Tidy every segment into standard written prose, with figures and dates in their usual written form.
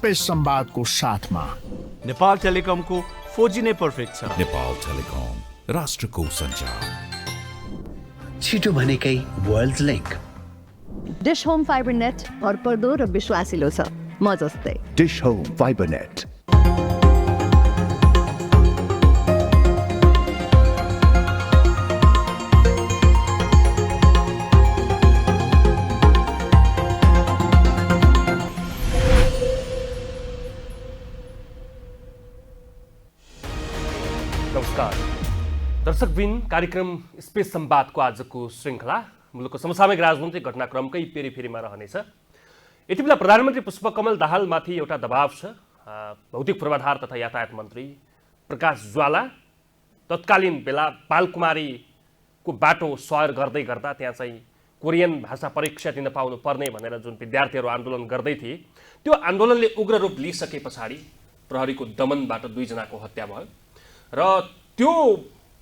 Space संवादको साथमा Nepal टेलिकमको 4G नै perfect छ। नेपाल टेलिकम, राष्ट्रको सञ्चार। छिटो भनेकै world link. Dish home fibre net भरपर्दो र विश्वासिलो छ, म जस्तै। Dish home fibre net. नमस्कार दर्शकबिन, कार्यक्रम स्पेस संवादको आजको श्रृङ्खला मुलुकको समसामयिक राजनैतिक घटनाक्रमकै पेरिफेरीमा रहनेछ। यति बेला प्रधानमन्त्री पुष्पकमल दाहालमाथि एउटा दबाव छ। भौतिक पूर्वाधार तथा यातायात मन्त्री प्रकाश ज्वाला तत्कालीन बेला बालकुमारीको बाटो सयर गर्दै गर्दा त्यहाँ चाहिँ कोरियन भाषा परीक्षा दिन पाउनु पर्ने भनेर जुन विद्यार्थीहरू आन्दोलन गर्दै थिए, त्यो आन्दोलनले उग्र रूप लिइसके पछाडि प्रहरीको दमनबाट 2 जनाको हत्या भयो र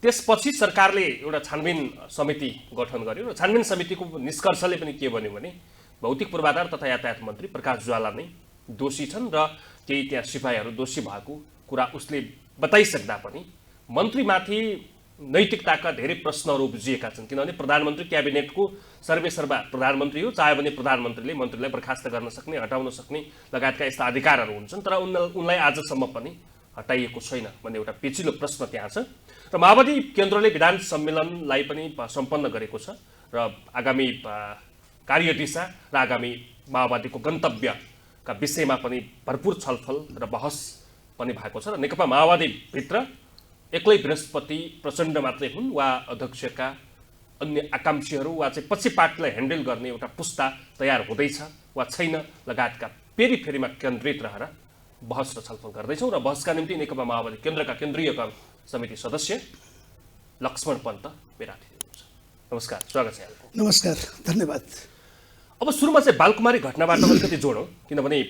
त्यसपछि सरकारले एउटा छानबिन समिति गठन गर्यो र छानबिन समितिको निष्कर्षले पनि के भन्यो भने भौतिक पूर्वाधार तथा यातायात मन्त्री प्रकाश ज्वाला नै दोषी छन् र केही त्यहाँ सिपाहीहरू दोषी भएको कुरा उसले बताइसक्दा पनि मन्त्रीमाथि नैतिकताका धेरै प्रश्नहरू उब्जिएका छन्। किनभने प्रधानमन्त्री क्याबिनेटको सर्वेसर्वा प्रधानमन्त्री हो, चाहे भने प्रधानमन्त्रीले मन्त्रीलाई बर्खास्त गर्न सक्ने, हटाउन सक्ने लगायतका यस्ता अधिकारहरू हुन्छन्, तर उनलाई आजसम्म पनि हटाइएको छैन भन्ने एउटा पेचिलो प्रश्न त्यहाँ छ। र माओवादी केन्द्रले विधान सम्मेलनलाई पनि सम्पन्न गरेको छ र आगामी कार्यदिशा र आगामी माओवादीको गन्तव्यका विषयमा पनि भरपूर छलफल र बहस पनि भएको छ। र नेकपा माओवादीभित्र एक्लै बृहस्पति प्रचण्ड मात्रै हुन् वा अध्यक्षका अन्य आकांक्षीहरू वा चाहिँ पछि पार्टीलाई ह्यान्डल गर्ने एउटा पुस्ता तयार हुँदैछ वा छैन लगायतका पेरिफेरीमा केन्द्रित रहेर बहस र छलफल गर्दैछौँ। र बहसका निम्ति नेकपा माओवादी केन्द्रका केन्द्रीय समिति सदस्य लक्ष्मण पन्त बेराठी हुनुहुन्छ। नमस्कार, स्वागत छ यहाँको। नमस्कार, धन्यवाद। अब सुरुमा चाहिँ बालकुमारी घटनाबाट अलिकति जोडौँ, किनभने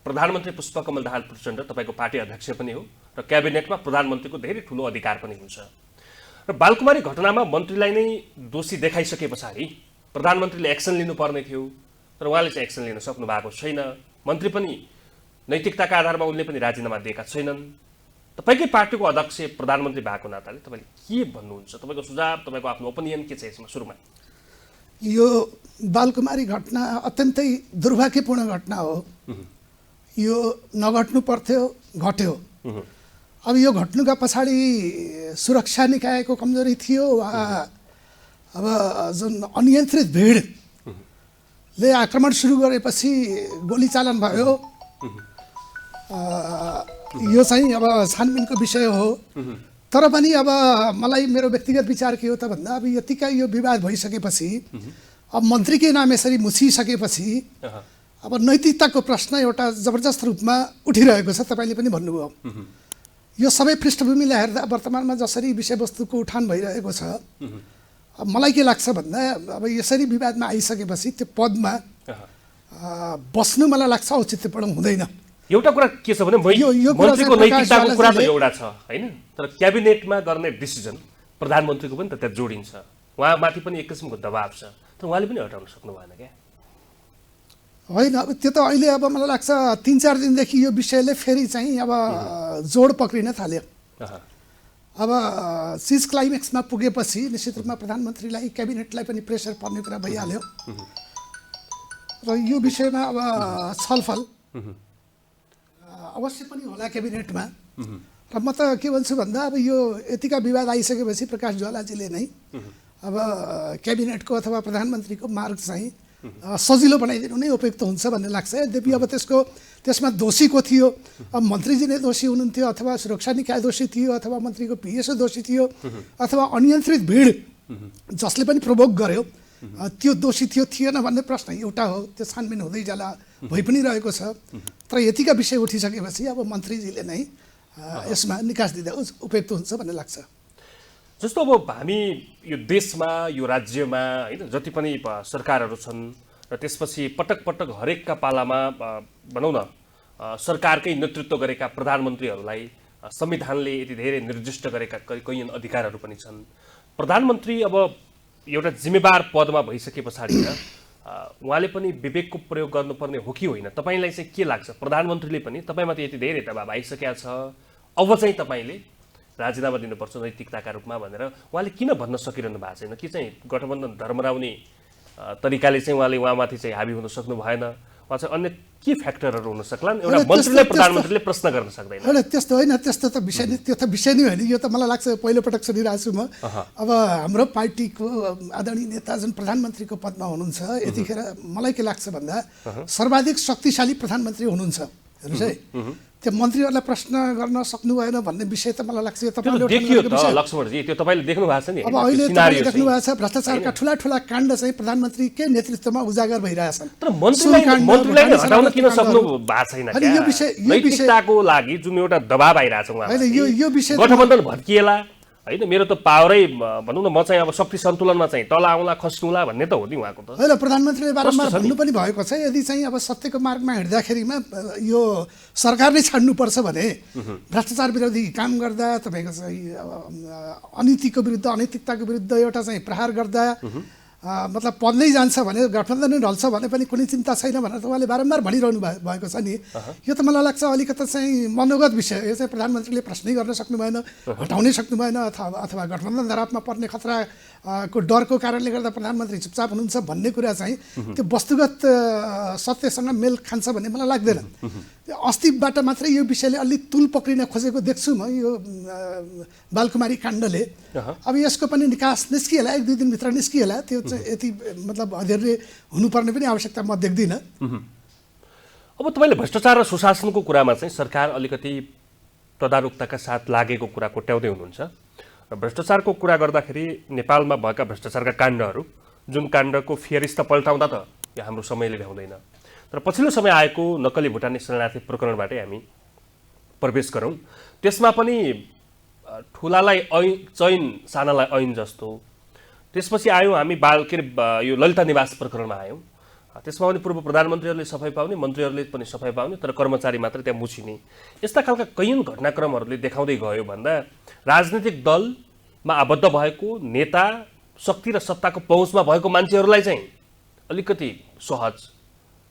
प्रधानमन्त्री पुष्पकमल दाहाल प्रचण्ड तपाईँको पार्टी अध्यक्ष पनि हो र क्याबिनेटमा प्रधानमन्त्रीको धेरै ठुलो अधिकार पनि हुन्छ। र बालकुमारी घटनामा मन्त्रीलाई नै दोषी देखाइसके पछाडि प्रधानमन्त्रीले एक्सन लिनुपर्ने थियो, तर उहाँले चाहिँ एक्सन लिन सक्नु भएको छैन। मन्त्री पनि नैतिकताका आधारमा उनले पनि राजीनामा दिएका छैनन्। तपाईँकै पार्टीको अध्यक्ष प्रधानमन्त्री भएको नाताले तपाईँले के भन्नुहुन्छ? तपाईँको सुझाव, तपाईँको आफ्नो ओपिनियन के छ यसमा? सुरुमा यो बालकुमारी घटना अत्यन्तै दुर्भाग्यपूर्ण घटना हो। यो नघट्नु पर्थ्यो, घट्यो। अब यो घट्नुका पछाडि सुरक्षा निकायको कमजोरी थियो वा अब जुन अनियन्त्रित भिडले आक्रमण सुरु गरेपछि गोली चालन भयो, यो चाहिँ अब छानबिनको विषय हो। तर पनि अब मलाई मेरो व्यक्तिगत विचार के हो त भन्दा अब यतिका यो विवाद भइसकेपछि, अब मन्त्रीकै नाम यसरी मुछिसकेपछि अब नैतिकताको प्रश्न एउटा जबरजस्त रूपमा उठिरहेको छ। तपाईँले पनि भन्नुभयो, यो सबै पृष्ठभूमिलाई हेर्दा वर्तमानमा जसरी विषयवस्तुको उठान भइरहेको छ, अब मलाई के लाग्छ भन्दा अब यसरी विवादमा आइसकेपछि त्यो पदमा बस्नु मलाई लाग्छ औचित्यपूर्ण हुँदैन। एउटा कुरा के छ भने मन्त्रीको नैतिकताको कुरा त एउटा छ हैन, तर क्याबिनेटमा गर्ने डिसिजन प्रधानमन्त्रीको पनि त त्यहाँ जोडिन्छ, उहाँमाथि पनि एक किसिमको दबाब छ, तर उहाँले पनि हटाउन सक्नु भएन क्या? होइन, अब त्यो त अहिले अब मलाई लाग्छ 3-4 दिनदेखि यो विषयले फेरि चाहिँ अब जोड पक्रिन थाल्यो। अब सिज क्लाइमेक्समा पुगेपछि निश्चित रूपमा प्रधानमन्त्रीलाई क्याबिनेटलाई पनि प्रेसर पर्ने कुरा भइहाल्यो र यो विषयमा अब छलफल अवश्य पनि होला क्याबिनेटमा। र म त के भन्छु भन्दा अब यो यतिका विवाद आइसकेपछि प्रकाश ज्वालाजीले नै अब क्याबिनेटको अथवा प्रधानमन्त्रीको मार्ग चाहिँ सजिलो बनाइदिनु नै उपयुक्त हुन्छ भन्ने लाग्छ। यद्यपि अब त्यसमा दोषी को थियो, अब मन्त्रीजी नै दोषी हुनुहुन्थ्यो अथवा सुरक्षा निकाय दोषी थियो अथवा मन्त्रीको पिएसओ दोषी थियो अथवा अनियन्त्रित भिड जसले पनि प्रोभोक गर्यो त्यो दोषी थियो थिएन भन्ने प्रश्न एउटा हो। त्यो छानबिन हुँदै जाला, भइ पनि रहेको छ। तर यतिका विषय उठिसकेपछि अब मन्त्रीजीले नै यसमा निकास दिँदा उपयुक्त हुन्छ भन्ने लाग्छ। जस्तो अब हामी यो देशमा, यो राज्यमा हैन जति पनि सरकारहरू छन् र त्यसपछि पटक पटक हरेकका पालामा भनौँ न सरकारकै नेतृत्व गरेका प्रधानमन्त्रीहरूलाई संविधानले यति धेरै निर्दिष्ट गरेका कैयन अधिकारहरू पनि छन्। प्रधानमन्त्री अब एउटा जिम्मेवार पदमा भइसके पछाडि उहाँले पनि विवेकको प्रयोग गर्नुपर्ने हो कि होइन? तपाईँलाई चाहिँ के लाग्छ? प्रधानमन्त्रीले पनि तपाईँमाथि यति धेरै दबाब आइसकेका छ, अब चाहिँ तपाईँले राजीनामा दिनुपर्छ नैतिकताका रूपमा भनेर उहाँले किन भन्न सकिरहनु भएको छैन? कि चाहिँ गठबन्धन धर्मराउने तरिकाले चाहिँ उहाँले उहाँमाथि चाहिँ हाबी हुन सक्नु भएन? उहाँ चाहिँ अन्य के फ्याक्टरहरू हुन सक्लान्? एउटा मन्त्रीलाई प्रधानमन्त्रीले प्रश्न गर्न सक्दैन। होइन त्यस्तो होइन, त्यस्तो त विषय नै, त्यो त विषय नै होइन। यो त मलाई लाग्छ पहिलोपटक सुनिरहेको छु म। अब हाम्रो पार्टीको आदरणीय नेता जुन प्रधानमन्त्रीको पदमा हुनुहुन्छ, यतिखेर मलाई के लाग्छ भन्दा सर्वाधिक शक्तिशाली प्रधानमन्त्री हुनुहुन्छ। हेर्नुहोस् है, त्यो मन्त्रीहरूलाई प्रश्न गर्न सक्नु भएन भन्ने विषय त मलाई लाग्छ यो तपाईँले देखियो त लक्ष्मणजी, त्यो तपाईँले देख्नु भएको छ नि। अब अहिले तपाईँले देख्नु भएको छ भ्रष्टाचारका ठुला ठुला काण्ड चाहिँ प्रधानमन्त्रीकै नेतृत्वमा उजागर भइरहेछन्। तर मन्त्रीलाई हटाउन किन सक्नु भएको छैन? यो विषय नैतिकताको लागि जुन एउटा दबाब आइरहेछ उहाँ, होइन यो विषय गठबन्धन भत्किएला होइन, मेरो त पावरै भनौँ न, म चाहिँ अब शक्ति सन्तुलनमा चाहिँ तल आउँला खस्नुला भन्ने त हो नि उहाँको त। होइन, प्रधानमन्त्रीले बारम्बार भन्नु पनि भएको छ, यदि चाहिँ अब सत्यको मार्गमा हिँड्दाखेरिमा यो सरकार नै छाड्नुपर्छ भने भ्रष्टाचार विरोधी काम गर्दा, तपाईँको चाहिँ अनीतिको विरुद्ध, अनैतिकताको विरुद्ध एउटा चाहिँ प्रहार गर्दा मतलब पद नै जान्छ भने, गठबन्धन नै ढल्छ भने पनि कुनै चिन्ता छैन भनेर त उहाँले बारम्बार भनिरहनु भएको छ नि। यो त मलाई लाग्छ अलिकति चाहिँ मनोगत विषय। यो चाहिँ प्रधानमन्त्रीले प्रश्नै गर्न सक्नु भएन, हटाउनै सक्नु भएन, अथवा गठबन्धन दरापमा पर्ने खतरा को डरको कारणले गर्दा प्रधानमन्त्री चुपचाप हुनुहुन्छ भन्ने कुरा चाहिँ त्यो वस्तुगत सत्यसँग मेल खान्छ भन्ने मलाई लाग्दैन। अस्तिबाट मात्रै यो विषयले अलि तुल पक्रिन खोजेको देख्छु म यो बालकुमारी काण्डले। अब यसको पनि निकास निस्किएला, 1-2 दिनभित्र निस्किएला। त्यो चाहिँ यति मतलब अधैर्य हुनुपर्ने पनि आवश्यकता म देख्दिनँ। अब तपाईँले भ्रष्टाचार र सुशासनको कुरामा चाहिँ सरकार अलिकति तदारुकताका साथ लागेको कुरा कोट्याउँदै हुनुहुन्छ। र भ्रष्टाचारको कुरा गर्दाखेरि नेपालमा भएका भ्रष्टाचारका काण्डहरू, जुन काण्डको फेरिस्त पल्टाउँदा त यो हाम्रो समयले भ्याउँदैन। तर पछिल्लो समय आएको नक्कली भुटानी शरणार्थी प्रकरणबाटै हामी प्रवेश गरौँ। त्यसमा पनि ठुलालाई चैन सानालाई ऐन जस्तो। त्यसपछि आयौँ हामी यो ललिता निवास प्रकरणमा आयौँ। त्यसमा पनि पूर्व प्रधानमन्त्रीहरूले सफाई पाउने, मन्त्रीहरूले पनि सफाई पाउने, तर कर्मचारी मात्र त्यहाँ मुछिने, यस्ता खालका कैयौँ घटनाक्रमहरूले देखाउँदै गयो भन्दा राजनीतिक दलमा आबद्ध भएको नेता, शक्ति र सत्ताको पहुँचमा भएको मान्छेहरूलाई चाहिँ अलिकति सहज,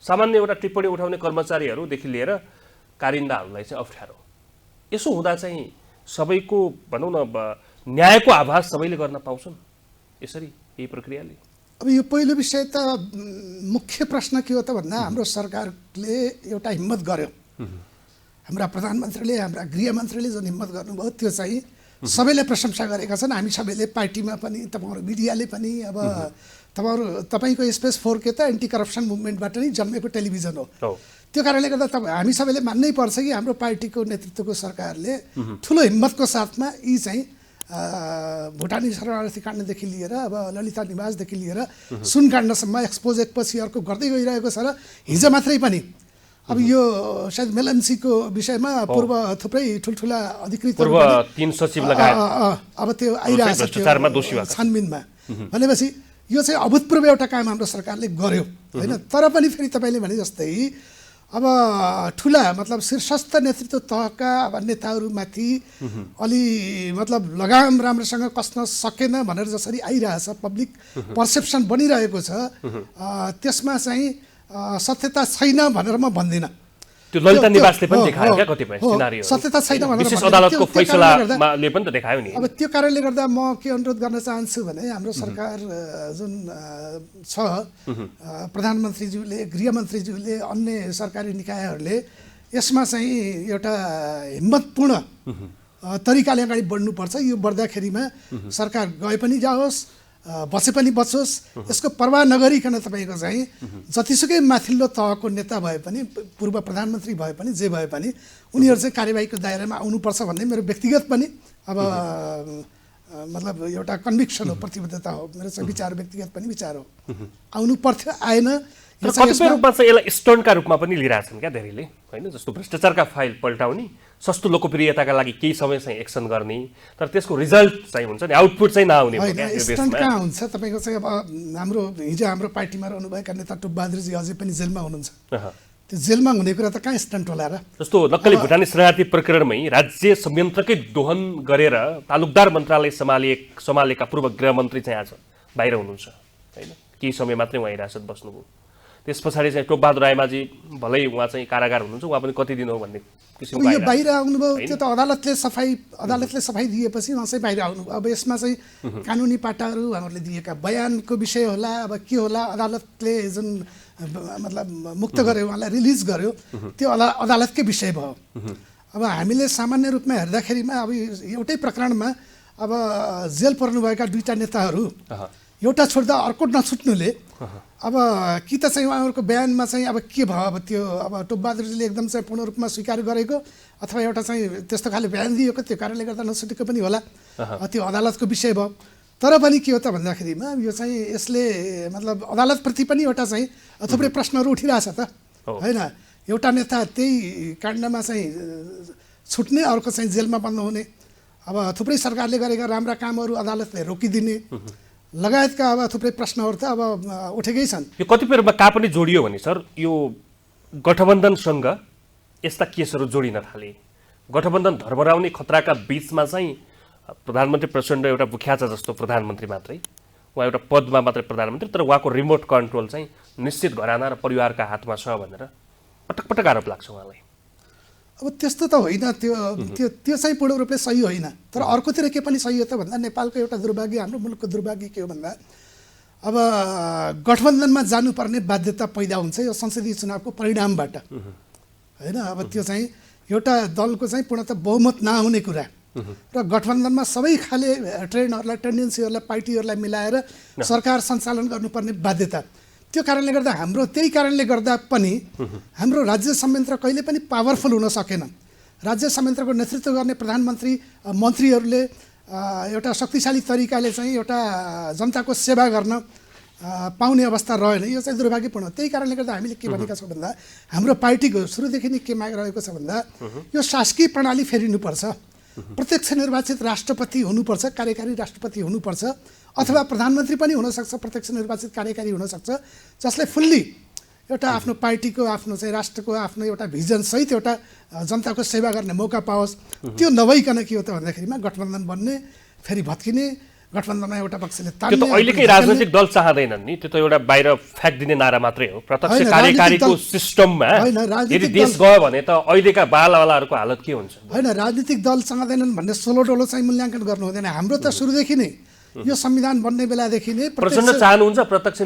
सामान्य एउटा टिप्पणी उठाउने कर्मचारीहरूदेखि लिएर कारिन्दाहरूलाई चाहिँ अप्ठ्यारो। यसो हुँदा चाहिँ सबैको भनौँ न न्यायको आभास सबैले गर्न पाउँछन् यसरी यही प्रक्रियाले? अब यो पहिलो विषय त मुख्य प्रश्न के हो त भन्दा हाम्रो सरकारले एउटा हिम्मत गर्यो। हाम्रा प्रधानमन्त्रीले, हाम्रा गृहमन्त्रीले जुन हिम्मत गर्नुभयो त्यो चाहिँ सबैले प्रशंसा गरेका छन्। हामी सबैले पार्टीमा पनि, तपाईँहरू मिडियाले पनि, अब तपाईँको स्पेस 4K त एन्टी करप्सन मुभमेन्टबाट नै जन्मेको टेलिभिजन हो। त्यो कारणले गर्दा हामी सबैले मान्नै पर्छ कि हाम्रो पार्टीको नेतृत्वको सरकारले ठुलो हिम्मतको साथमा यी चाहिँ भुटानी शरणार्थी काण्डदेखि लिएर अब ललिता निवासदेखि लिएर सुन काण्डसम्म एक्सपोज एकपछि अर्को गर्दै गइरहेको छ। र हिजो मात्रै पनि अब यो सायद मेलएमसीको विषयमा पूर्व थुप्रै ठुल्ठुला अधिकृत पूर्व 3 सचिव लगायत अब त्यो आइरहेको छ छानबिनमा। भनेपछि यो चाहिँ अभूतपूर्व एउटा काम हाम्रो सरकारले गर्यो होइन। तर पनि फेरि तपाईँले भने जस्तै अब ठुला मतलब शीर्षस्थ नेतृत्व तहका अब नेताहरूमाथि अलि मतलब लगाम राम्रोसँग कस्न सकेन भनेर जसरी आइरहेछ, पब्लिक पर्सेप्सन बनिरहेको छ, त्यसमा चाहिँ सत्यता छैन भनेर म भन्दिनँ। त्यो ललिता निवासले पनि देखायो क्या कतिपय सिनारियो, सत्यता छैन भनेर विशेष अदालतको फैसलाले पनि त देखायो नि। अब त्यो कारणले गर्दा म के अनुरोध गर्न चाहन्छु भने हाम्रो सरकार जुन छ, प्रधानमन्त्रीज्यूले, गृहमन्त्रीज्यूले, अन्य सरकारी निकायहरूले यसमा चाहिँ एउटा हिम्मतपूर्ण तरिकाले अगाडि बढ्नुपर्छ। यो बढ्दाखेरिमा सरकार गए पनि जाओस्, बसे पनि बचोस्, यसको परवाह नगरिकन तपाईँको चाहिँ जतिसुकै माथिल्लो तहको नेता भए पनि, पूर्व प्रधानमन्त्री भए पनि, जे भए पनि उनीहरू चाहिँ कार्यवाहीको दायरामा आउनुपर्छ भन्ने मेरो व्यक्तिगत पनि अब मतलब एउटा कन्भिक्सन हो, प्रतिबद्धता हो, मेरो चाहिँ विचार, व्यक्तिगत पनि विचार हो। आउनु पर्थ्यो, आएन। कतिपय रूपमा चाहिँ यसलाई स्टन्टका रूपमा पनि लिइरहेछन् क्या धेरैले होइन। जस्तो भ्रष्टाचारका फाइल पल्टाउने, सस्तो लोकप्रियताका लागि केही समय चाहिँ एक्सन गर्ने, तर त्यसको रिजल्ट चाहिँ हुन्छ नि, आउटपुट चाहिँ नआउने। स्टन्ट कहाँ हुन्छ तपाईँको चाहिँ? अब हिजो हाम्रो पार्टीमा रहनुभएका नेता टुपबहादुरजी अझै पनि जेलमा हुनुहुन्छ। त्यो जेलमा हुने कुरा त कहाँ स्टन्ट होला र? जस्तो नक्कली भुटानी शरणार्थी प्रकरणमै राज्य संयन्त्रकै दोहन गरेर तालुकदार मन्त्रालय सम्हालेका पूर्व गृहमन्त्री चाहिँ आज बाहिर हुनुहुन्छ होइन। केही समय मात्रै उहाँ हिरासत बस्नुभयो। त्यस पछाडि चाहिँ टोपबहादुर रायमाझी भलै उहाँ चाहिँ कारागार हुनुहुन्छ, उहाँ पनि कति दिन हो भन्ने किसिमको यो बाहिर आउनुभयो, त्यो त अदालतले सफाई दिएपछि उहाँ चाहिँ बाहिर आउनुभयो। अब यसमा चाहिँ कानुनी पाटाहरू उहाँहरूले दिएका बयानको विषय होला, अब के होला, अदालतले जुन मतलब मुक्त गर्यो, उहाँलाई रिलिज गर्यो, त्यो अदालतकै विषय भयो। अब हामीले सामान्य रूपमा हेर्दाखेरिमा अब एउटै प्रकरणमा अब जेल पर्नुभएका दुईटा नेताहरू एउटा छोड्दा अर्को नछुट्नुले अब कि त चाहिँ उहाँहरूको बयानमा चाहिँ अब के भयो, अब त्यो अब टोपबहादुरजीले एकदम चाहिँ पूर्ण रूपमा स्वीकार गरेको अथवा एउटा चाहिँ त्यस्तो खाले बयान दिएको, त्यो कारणले गर्दा नछुटेको पनि होला, त्यो अदालतको विषय भयो। तर पनि के हो त भन्दाखेरिमा यो चाहिँ यसले मतलब अदालतप्रति पनि एउटा चाहिँ थुप्रै प्रश्नहरू उठिरहेछ त होइन। एउटा नेता त्यही काण्डमा चाहिँ छुट्ने, अर्को चाहिँ जेलमा बन्द हुने, अब थुप्रै सरकारले गरेका राम्रा कामहरू अदालतले रोकिदिने लगायतका अब थुप्रै प्रश्नहरू त अब उठेकै छन्। यो कतिपय रूपमा कहाँ पनि जोडियो भने सर, यो गठबन्धनसँग यस्ता केसहरू जोडिन थाले। गठबन्धन धर्मराउने खतराका बीचमा चाहिँ प्रधानमन्त्री प्रचण्ड एउटा बुख्याचा जस्तो प्रधानमन्त्री मात्रै, उहाँ एउटा पदमा मात्रै प्रधानमन्त्री, तर उहाँको रिमोट कन्ट्रोल चाहिँ निश्चित घराना र परिवारका हातमा छ भनेर पटक पटक आरोप लाग्छ उहाँलाई। अब त्यस्तो त होइन, त्यो चाहिँ पूर्ण रूपले सही होइन। तर अर्कोतिर के पनि सही हो त भन्दा नेपालको एउटा दुर्भाग्य, हाम्रो मुलुकको दुर्भाग्य के हो भन्दा अब गठबन्धनमा जानुपर्ने बाध्यता पैदा हुन्छ यो संसदीय चुनावको परिणामबाट होइन। अब त्यो चाहिँ एउटा दलको चाहिँ पूर्णतः बहुमत नहुने कुरा र गठबन्धनमा सबै खाले ट्रेन्डहरूलाई, टेन्डेन्सीहरूलाई, पार्टीहरूलाई मिलाएर सरकार सञ्चालन गर्नुपर्ने बाध्यता, त्यो कारणले गर्दा त्यही कारणले गर्दा पनि हाम्रो राज्य संयन्त्र कहिले पनि पावरफुल हुन सकेन। राज्य संयन्त्रको नेतृत्व गर्ने प्रधानमन्त्री मन्त्रीहरूले एउटा शक्तिशाली तरिकाले चाहिँ एउटा जनताको सेवा गर्न पाउने अवस्था रहेन, यो चाहिँ दुर्भाग्यपूर्ण। त्यही कारणले गर्दा हामीले के भनेका छौँ भन्दा हाम्रो पार्टीको सुरुदेखि नै के माग रहेको छ भन्दा यो शासकीय प्रणाली फेरिनुपर्छ, प्रत्यक्ष निर्वाचित राष्ट्रपति हुनुपर्छ, कार्यकारी राष्ट्रपति हुनुपर्छ, अथवा प्रधानमन्त्री पनि हुनसक्छ, प्रत्यक्ष निर्वाचित कार्यकारी हुनसक्छ, जसले फुल्ली एउटा आफ्नो पार्टीको, आफ्नो चाहिँ राष्ट्रको आफ्नो एउटा भिजनसहित एउटा जनताको सेवा गर्ने मौका पाओस्। त्यो नभइकन के हो त भन्दाखेरिमा गठबन्धन बन्ने, फेरि भत्किने, गठबन्धनमा एउटा पक्षले तान्ने। त्यो त अहिलेकै राजनैतिक दल चाहँदैनन् नि, त्यो त एउटा बाहिर फ्याँकिदिने नारा मात्रै हो। प्रत्यक्ष कार्यकारीको सिस्टममा यदि देश गयो भने त अहिलेका बालवालाहरूको हालत के हुन्छ? होइन, राजनीतिक दल चाहँदैनन् भन्ने सोलो डोलो चाहिँ मूल्याङ्कन गर्नु हुँदैन। हाम्रो त सुरुदेखि नै यो संविधान बन्ने बेलादेखि नै प्रचण्ड चाहनुहुन्छ प्रत्यक्ष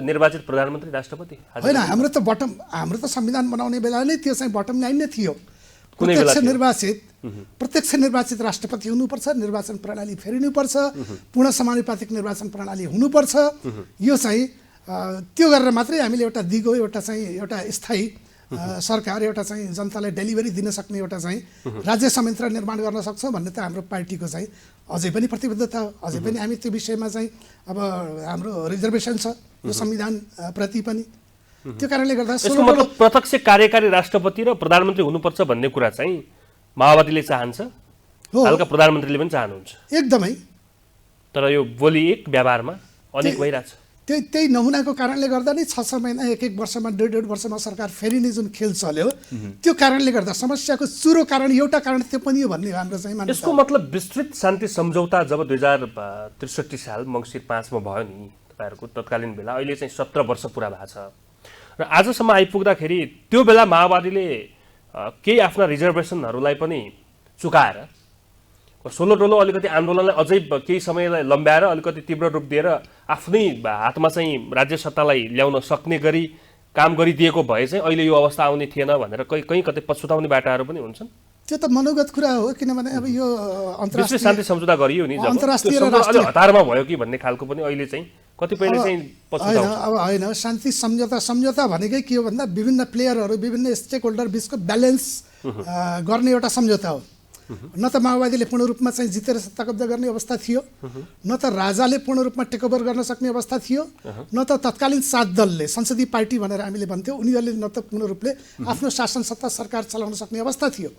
निर्वाचित प्रधानमन्त्री राष्ट्रपति होइन। हाम्रो त संविधान बनाउने बेला नै त्यो चाहिँ बटम लाइन नै थियो, प्रत्यक्ष निर्वाचित राष्ट्रपति हुनुपर्छ, निर्वाचन प्रणाली फेरिनुपर्छ, पूर्ण समानुपातिक निर्वाचन प्रणाली हुनुपर्छ। यो चाहिँ त्यो गरेर मात्रै हामीले एउटा दिगो, एउटा चाहिँ एउटा स्थायी सरकार, एउटा चाहिँ जनतालाई डेलिभरी दिन सक्ने एउटा चाहिँ राज्य संयन्त्र निर्माण गर्न सक्छौँ भन्ने त हाम्रो पार्टीको चाहिँ अझै पनि प्रतिबद्धता हो। अझै पनि हामी त्यो विषयमा चाहिँ अब हाम्रो रिजर्भेसन छ यो संविधान प्रति पनि। त्यो कारणले गर्दा मतलब प्रत्यक्ष कार्यकारी राष्ट्रपति र प्रधानमन्त्री हुनुपर्छ भन्ने कुरा चाहिँ माओवादीले चाहन्छ, हालका प्रधानमन्त्रीले पनि चाहनुहुन्छ एकदमै। तर यो बोली एक व्यवहारमा अनेक भइरहेछ। त्यही नहुनाको कारणले गर्दा नै 6 महिना, 1 वर्षमा, 1.5 वर्षमा सरकार फेरिने जुन खेल चल्यो, त्यो कारणले गर्दा समस्याको चुरो कारण एउटा कारण त्यो पनि हो भन्ने हाम्रो चाहिँ मान्यता। यसको मतलब विस्तृत शान्ति सम्झौता जब 2063 साल मङ्सिर 5 मा भयो नि तपाईँहरूको तत्कालीन बेला, अहिले चाहिँ 17 वर्ष पुरा भएको छ र आजसम्म आइपुग्दाखेरि त्यो बेला माओवादीले केही आफ्ना रिजर्भेसनहरूलाई पनि चुकाएर सोलो डोलो अलिकति आन्दोलनलाई अझै केही समयलाई लम्ब्याएर अलिकति तीव्र रूप दिएर आफ्नै हातमा चाहिँ राज्य सत्तालाई ल्याउन सक्ने गरी काम गरिदिएको भए चाहिँ अहिले यो अवस्था आउने थिएन भनेर कहीँ कतै पछुताउने बाटाहरू पनि हुन्छन्। त्यो त मनोगत कुरा हो, किनभने अब यो अन्तर्राष्ट्रिय शान्ति सम्झौता गरियो नि, अलि हतारमा भयो कि भन्ने खालको पनि अहिले चाहिँ कतिपयले चाहिँ पछुताउँछ। अब होइन, शान्ति सम्झौता भनेकै के हो भन्दा विभिन्न प्लेयरहरू, विभिन्न स्टेक होल्डर बिचको ब्यालेन्स गर्ने एउटा सम्झौता हो। न त माओवादीले पूर्ण रूपमा चाहिँ जितेर सत्ता कब्जा गर्ने अवस्था थियो, न त राजाले पूर्ण रूपमा टेकओभर गर्न सक्ने अवस्था थियो, न त तत्कालीन 7 दलले संसदीय पार्टी भनेर हामीले भन्थ्यौँ उनीहरूले न त पूर्ण रूपले आफ्नो शासन सत्ता सरकार चलाउन सक्ने अवस्था थियो।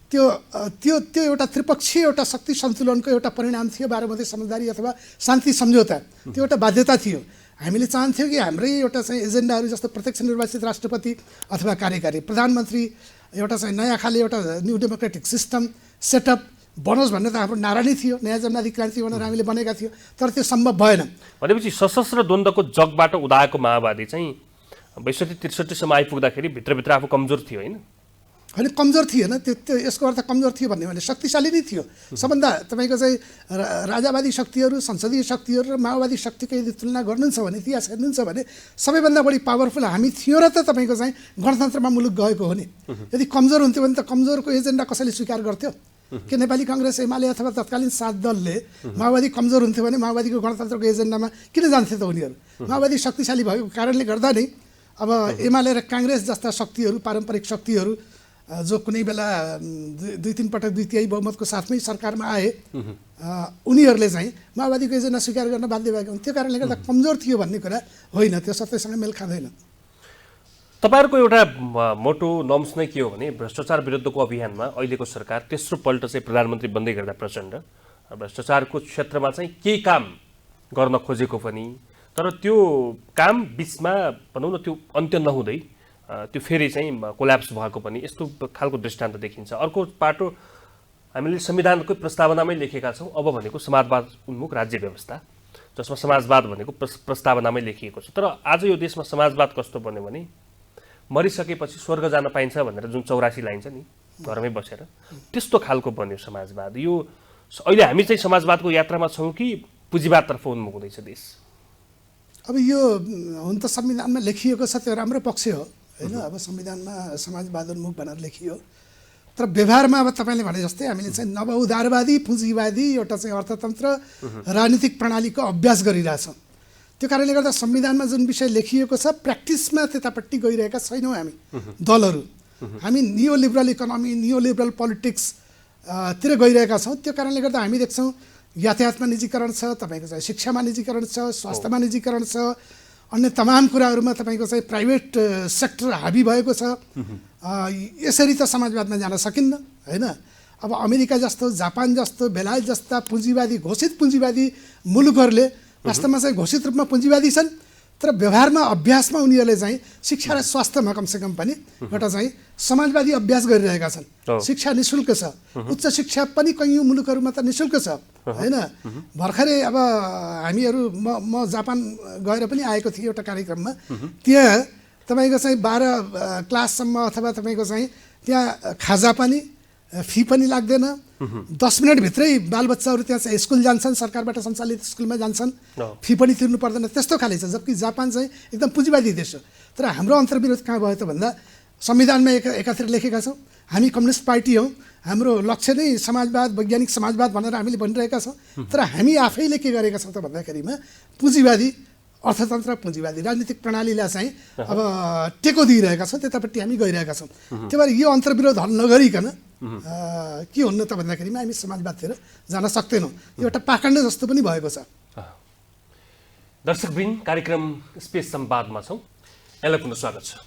त्यो एउटा त्रिपक्षीय एउटा शक्ति सन्तुलनको एउटा परिणाम थियो 12 मधे समझदारी अथवा शान्ति सम्झौता। त्यो एउटा बाध्यता थियो। हामीले चाहन्थ्यौँ कि हाम्रै एउटा चाहिँ एजेन्डाहरू जस्तो प्रत्यक्ष निर्वाचित राष्ट्रपति अथवा कार्यकारी प्रधानमन्त्री, एउटा चाहिँ नयाँ खाले एउटा न्यू डेमोक्रेटिक सिस्टम सेटअप बनोस् भन्ने त हाम्रो नारा नै थियो, नयाँ जमनादी क्रान्ति भनेर हामीले बनेका थियौँ, तर त्यो सम्भव भएन। भनेपछि सशस्त्र द्वन्द्वको जगबाट उदाएको माओवादी चाहिँ 62-63 सम्म आइपुग्दाखेरि भित्रभित्र आफू कमजोर थियो होइन? होइन, कमजोर थिएन, त्यो यसको अर्थ कमजोर थियो भन्ने भने शक्तिशाली नै थियो। सबभन्दा तपाईँको चाहिँ राजावादी शक्तिहरू, संसदीय शक्तिहरू र माओवादी शक्तिको यदि तुलना गर्नुहुन्छ भने, इतिहास हेर्नुहुन्छ भने सबैभन्दा बढी पावरफुल हामी थियौँ र त तपाईँको चाहिँ गणतन्त्रमा मुलुक गएको हो नि। यदि कमजोर हुन्थ्यो भने त कमजोरको एजेन्डा कसैले स्वीकार गर्थ्यो? के नेपाली काङ्ग्रेस, एमाले अथवा तत्कालीन 7 दलले माओवादी कमजोर हुन्थ्यो भने माओवादीको गणतन्त्रको एजेन्डामा किन जान्थे त उनीहरू? माओवादी शक्तिशाली भएको कारणले गर्दा नै अब एमाले र काङ्ग्रेस जस्ता शक्तिहरू, पारम्परिक शक्तिहरू जो कुनै बेला 2-3 पटक 2/3 बहुमतको साथमै सरकारमा आए, उनीहरूले चाहिँ माओवादीको एजेन्डा स्वीकार गर्न बाध्य भएको हुन्। त्यो कारणले गर्दा कमजोर थियो भन्ने कुरा होइन, त्यो सत्यसँग मेल खाँदैन। तपाईँहरूको एउटा मोटो नर्म्स नै के हो भने भ्रष्टाचार विरुद्धको अभियानमा अहिलेको सरकार तेस्रो पल्ट चाहिँ प्रधानमन्त्री बन्दै गर्दा प्रचण्ड भ्रष्टाचारको क्षेत्रमा चाहिँ केही काम गर्न खोजेको पनि, तर त्यो काम बिचमा भनौँ न त्यो अन्त्य नहुँदै त्यो फेरि चाहिँ कोल्याप्स भएको पनि यस्तो खालको दृष्टान्त देखिन्छ। अर्को पाटो हामीले संविधानकै प्रस्तावनामै लेखेका छौँ अब भनेको समाजवाद उन्मुख राज्य व्यवस्था, जसमा समाजवाद भनेको प्रस्तावनामै लेखिएको छ। तर आज यो देशमा समाजवाद कस्तो बन्यो भने मरिसकेपछि स्वर्ग जान पाइन्छ भनेर जुन 84 लाइन छ नि घरमै बसेर, त्यस्तो खालको बन्यो समाजवाद। यो अहिले हामी चाहिँ समाजवादको यात्रामा छौँ कि पुँजीवादतर्फ उन्मुख हुँदैछ देश? अब यो हुन त संविधानमा लेखिएको छ, त्यो राम्रो पक्ष हो होइन। अब संविधानमा समाजवादोन्मुख भनेर लेखियो, तर व्यवहारमा अब तपाईँले भने जस्तै हामीले चाहिँ नवउदारवादी पुँजीवादी एउटा चाहिँ अर्थतन्त्र राजनीतिक प्रणालीको अभ्यास गरिरहेछौँ। त्यो कारणले गर्दा संविधानमा जुन विषय लेखिएको छ प्र्याक्टिसमा त्यतापट्टि गइरहेका छैनौँ हामी दलहरू। हामी नियोलिबरल इकोनोमी, नियोलिबरल पोलिटिक्स तिर गइरहेका छौँ। त्यो कारणले गर्दा हामी देख्छौँ यातायातमा निजीकरण छ, तपाईँको चाहिँ शिक्षामा निजीकरण छ, स्वास्थ्यमा निजीकरण छ, अन्य तमाम कुराहरूमा तपाईँको चाहिँ प्राइभेट सेक्टर हाबी भएको छ। यसरी त समाजवादमा जान सकिन्न होइन। अब अमेरिका जस्तो, जापान जस्तो, बेलायत जस्ता पुँजीवादी, घोषित पुँजीवादी मुलुकहरूले वास्तवमा चाहिँ घोषित रूपमा पुँजीवादी छन्, तर व्यवहारमा अभ्यासमा उनीहरूले चाहिँ शिक्षा र स्वास्थ्यमा कमसेकम पनि एउटा चाहिँ समाजवादी अभ्यास गरिरहेका छन्। शिक्षा निःशुल्क छ, उच्च शिक्षा पनि कैयौँ मुलुकहरूमा त निःशुल्क छ होइन। भर्खरै अब हामीहरू म जापान गएर पनि आएको थिएँ एउटा कार्यक्रममा, त्यहाँ तपाईँको चाहिँ 12 क्लाससम्म अथवा तपाईँको चाहिँ त्यहाँ खाजा पनि फी पनि लाग्दैन, 10 मिनटभित्रै बालबच्चाहरू त्यहाँ चाहिँ स्कुल जान्छन्, सरकारबाट सञ्चालित स्कुलमा जान्छन्, फी पनि तिर्नु पर्दैन, त्यस्तो खाले छ। जबकि जापान चाहिँ एकदम पुँजीवादी देश हो। तर हाम्रो अन्तर्विरोध कहाँ भयो त भन्दा संविधानमा एकातिर लेखेका छौँ हामी कम्युनिस्ट पार्टी हौँ, हाम्रो लक्ष्य नै समाजवाद, वैज्ञानिक समाजवाद भनेर हामीले भनिरहेका छौँ, तर हामी आफैले के गरेका छौँ त भन्दाखेरिमा पुँजीवादी अर्थतन्त्र, पुँजीवादी राजनीतिक प्रणालीलाई चाहिँ अब टेको दिइरहेका छौँ, त्यतापट्टि हामी गइरहेका छौँ। त्यही भएर यो अन्तर्विरोध हल नगरिकन के हुन्न त भन्दाखेरिमा हामी समाजवादतिर जान सक्दैनौँ। यो एउटा पाखण्ड जस्तो पनि भएको छ। दर्शकवृन्द, कार्यक्रम स्पेस संवादमा छौँ, यहाँलाई पुनः स्वागत छ।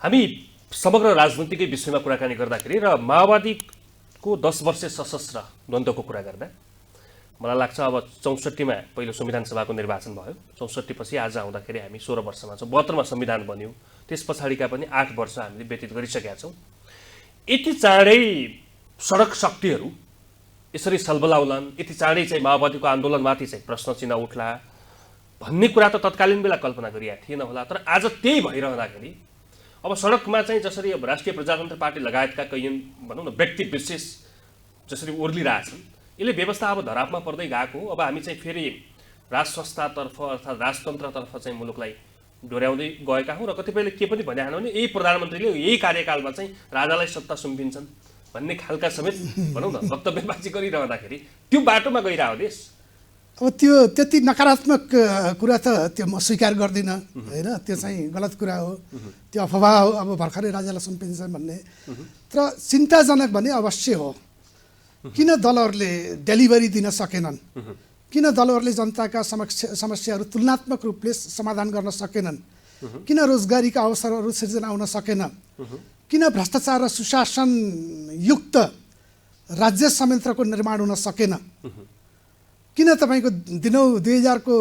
हामी समग्र राजनीतिकै विषयमा कुराकानी गर्दाखेरि र माओवादीको 10 वर्षे सशस्त्र द्वन्द्वको कुरा गर्दा मलाई लाग्छ अब 64मा पहिलो संविधान सभाको निर्वाचन भयो, 64 पछि आज आउँदाखेरि हामी 16 वर्षमा छौँ। 72मा संविधान बन्यो, त्यस पछाडिका पनि 8 वर्ष हामीले व्यतीत गरिसकेका छौँ। यति चाँडै सडक शक्तिहरू यसरी सलबलाउलान्, यति चाँडै चाहिँ माओवादीको आन्दोलनमाथि चाहिँ प्रश्न चिन्ह उठ्ला भन्ने कुरा त तत्कालीन बेला कल्पना गरिएको थिएन होला। तर आज त्यही भइरहँदाखेरि अब सडकमा चाहिँ जसरी अब राष्ट्रिय प्रजातन्त्र पार्टी लगायतका कैयौँ भनौँ न व्यक्ति विशेष जसरी ओर्लिरहेछन्, यसले व्यवस्था अब धरापमा पर्दै गएको। अब हामी चाहिँ फेरि राज संस्थातर्फ अर्थात् राजतन्त्रतर्फ चाहिँ मुलुकलाई डोर्याउँदै गएका हौँ। र कतिपयले के पनि भनिहाल्नु भने यही प्रधानमन्त्रीले यही कार्यकालमा चाहिँ राजालाई सत्ता सुम्पिन्छन् भन्ने खालका समेत भनौँ न वक्तव्यबाजी गरिरहँदाखेरि त्यो बाटोमा गइरह्यो देश। अब त्यो त्यति नकारात्मक कुरा त त्यो म स्वीकार गर्दिनँ होइन, त्यो चाहिँ गलत कुरा हो, त्यो अफवाह हो अब भर्खरै राजालाई सुम्पिन्छन् भन्ने। तर चिन्ताजनक भने अवश्य हो। किन दलहरूले डेलिभरी दिन सकेनन्, किन दलहरूले जनताका समस्याहरू तुलनात्मक रूपले समाधान गर्न सकेनन्, किन रोजगारीका अवसरहरू सिर्जना हुन सकेन, किन भ्रष्टाचार र सुशासन युक्त राज्य संयन्त्रको निर्माण हुन सकेन, किन तपाईँको दिनौँ 2000 को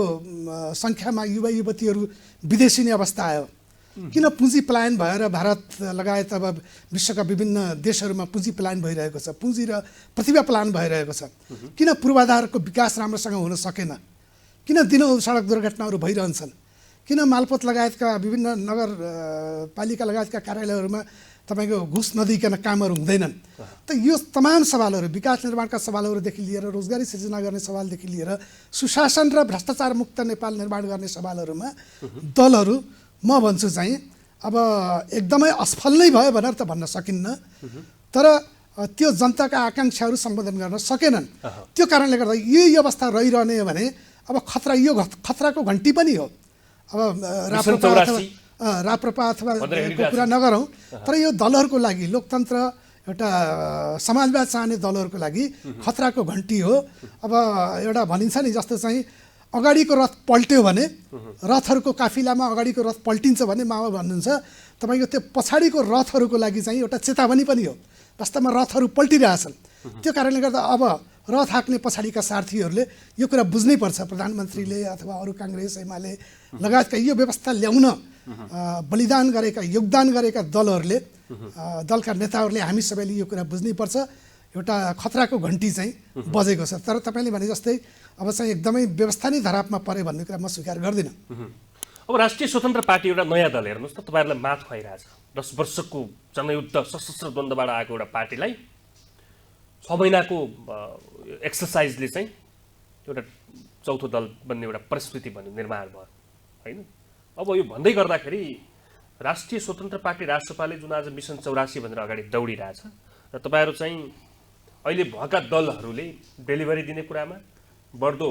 सङ्ख्यामा युवा युवतीहरू विदेशिने अवस्था आयो। किन पुँजी पलायन भएर भारत लगायत अब विश्वका विभिन्न देशहरूमा पुँजी पलायन भइरहेको छ, पुँजी र प्रतिभा पलायन भइरहेको छ, किन पूर्वाधारको विकास राम्रोसँग हुन सकेन, किन दिनहुँ सडक दुर्घटनाहरू भइरहन्छन्, किन मालपोत लगायतका विभिन्न नगरपालिका लगायतका कार्यालयहरूमा तपाईँको घुस नदिइकन कामहरू हुँदैनन्। त यो तमाम सवालहरू, विकास निर्माणका सवालहरूदेखि लिएर रोजगारी सिर्जना गर्ने सवालदेखि लिएर सुशासन र भ्रष्टाचार मुक्त नेपाल निर्माण गर्ने सवालहरूमा दलहरू म भन्छु चाहिँ अब एकदमै असफल नै भयो भनेर त भन्न सकिन्न, तर त्यो जनताका आकाङ्क्षाहरू सम्बोधन गर्न सकेनन्। त्यो कारणले गर्दा यही अवस्था रहिरहने हो भने अब यो खतराको घन्टी पनि हो। अब राप्रपा अथवा कुरा नगरौँ, तर यो दलहरूको लागि, लोकतन्त्र एउटा समाजवाद चाहने दलहरूको लागि खतराको घन्टी हो। अब एउटा भनिन्छ नि जस्तो चाहिँ अगाडिको रथ पल्ट्यो भने, रथहरूको काफिलामा अगाडिको रथ पल्टिन्छ भने मामा भन्नुहुन्छ, तपाईँको त्यो पछाडिको रथहरूको लागि चाहिँ एउटा चेतावनी पनि हो। वास्तवमा रथहरू पल्टिरहेछन्। त्यो कारणले गर्दा अब रथ हाँक्ने पछाडिका सारथीहरूले यो कुरा बुझ्नै पर्छ। प्रधानमन्त्रीले अथवा अरू काङ्ग्रेस एमाले लगायतका यो व्यवस्था ल्याउन बलिदान गरेका, योगदान गरेका दलहरूले, दलका नेताहरूले हामी सबैले यो कुरा बुझ्नै पर्छ। एउटा खतराको घन्टी चाहिँ बजेको छ। तर तपाईँले भने जस्तै अब चाहिँ एकदमै व्यवस्था नै धरापमा परे भन्ने कुरा म स्वीकार गर्दिनँ। अब राष्ट्रिय स्वतन्त्र पार्टी एउटा नयाँ दल, हेर्नुहोस् त, तपाईँहरूलाई मात खुवाइरहेछ। 10 वर्षको जनयुद्ध सशस्त्र द्वन्द्वबाट आएको एउटा पार्टीलाई 6 महिनाको एक्सर्साइजले चाहिँ एउटा चौथो दल बन्ने एउटा परिस्थिति भन्ने निर्माण भयो होइन। अब यो भन्दै गर्दाखेरि राष्ट्रिय स्वतन्त्र पार्टी राष्ट्रपाले जुन आज मिसन 84 भनेर अगाडि दौडिरहेछ र तपाईँहरू चाहिँ अहिले भएका दलहरूले डेलिभरी दिने कुरामा, बढ्दो